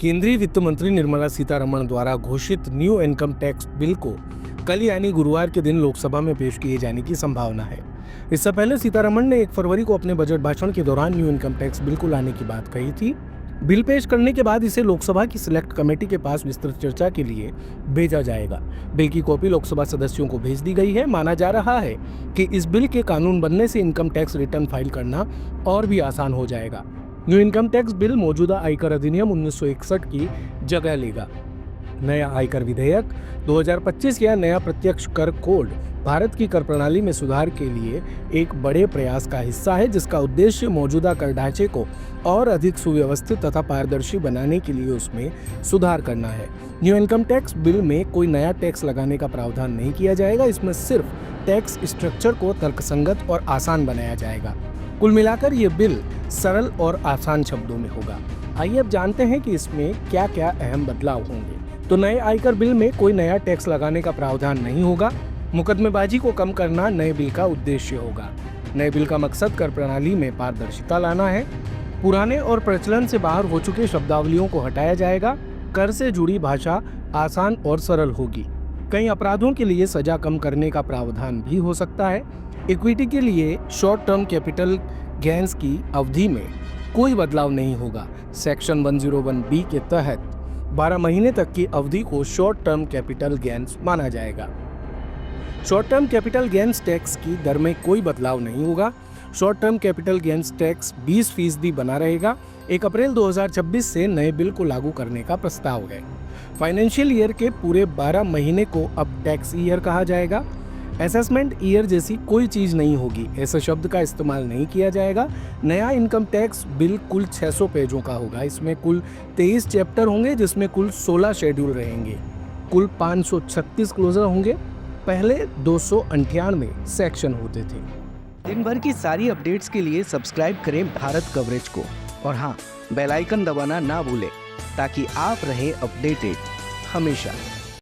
केंद्रीय वित्त मंत्री निर्मला सीतारमण द्वारा घोषित न्यू इनकम टैक्स बिल को कल यानी गुरुवार के दिन लोकसभा में पेश किए जाने की संभावना है। इससे पहले सीतारमण ने 1 फरवरी को अपने बजट भाषण के दौरान न्यू इनकम टैक्स बिल को लाने की बात कही थी। बिल पेश करने के बाद इसे लोकसभा की सिलेक्ट कमेटी के पास विस्तृत चर्चा के लिए भेजा जाएगा। बिल की कॉपी लोकसभा सदस्यों को भेज दी गई है। माना जा रहा है कि इस बिल के कानून बनने से इनकम टैक्स रिटर्न फाइल करना और भी आसान हो जाएगा। न्यू इनकम टैक्स बिल मौजूदा आयकर अधिनियम 1961 की जगह लेगा। नया आयकर विधेयक 2025 या नया प्रत्यक्ष कर कोड भारत की कर प्रणाली में सुधार के लिए एक बड़े प्रयास का हिस्सा है, जिसका उद्देश्य मौजूदा कर ढांचे को और अधिक सुव्यवस्थित तथा पारदर्शी बनाने के लिए उसमें सुधार करना है। न्यू इनकम टैक्स बिल में कोई नया टैक्स लगाने का प्रावधान नहीं किया जाएगा। इसमें सिर्फ टैक्स स्ट्रक्चर को तर्कसंगत और आसान बनाया जाएगा। कुल मिलाकर ये बिल सरल और आसान शब्दों में होगा। आइए अब जानते हैं कि इसमें क्या क्या अहम बदलाव होंगे। तो नए आयकर बिल में कोई नया टैक्स लगाने का प्रावधान नहीं होगा। मुकदमेबाजी को कम करना नए बिल का उद्देश्य होगा। नए बिल का मकसद कर प्रणाली में पारदर्शिता लाना है। पुराने और प्रचलन से बाहर हो चुके शब्दावलियों को हटाया जाएगा। कर से जुड़ी भाषा आसान और सरल होगी। कई अपराधों के लिए सजा कम करने का प्रावधान भी हो सकता है। इक्विटी के लिए शॉर्ट टर्म कैपिटल गेन्स की अवधि में कोई बदलाव नहीं होगा। सेक्शन 101B के तहत 12 महीने तक की अवधि को शॉर्ट टर्म कैपिटल गेन्स माना जाएगा। Short term capital gains tax की दर में कोई बदलाव नहीं होगा। Short term capital gains tax 20% बना रहेगा। 1 अप्रैल 2026 से नए बिल को लागू करने का प्रस्ताव है। फाइनेंशियल ईयर के पूरे 12 महीने को अब टैक्स ईयर कहा जाएगा। असेसमेंट ईयर जैसी कोई चीज नहीं होगी। ऐसे शब्द का इस्तेमाल नहीं किया जाएगा। नया इनकम टैक्स बिल कुल 600 पेजों का होगा। इसमें कुल 23 चैप्टर होंगे, जिसमें कुल 16 शेड्यूल रहेंगे। कुल 536 क्लोजर होंगे। पहले 298 सेक्शन होते थे। दिन भर की सारी अपडेट्स के लिए सब्सक्राइब करें भारत कवरेज को और हाँ, बेल आइकन दबाना ना भूलें ताकि आप रहे अपडेटेड हमेशा।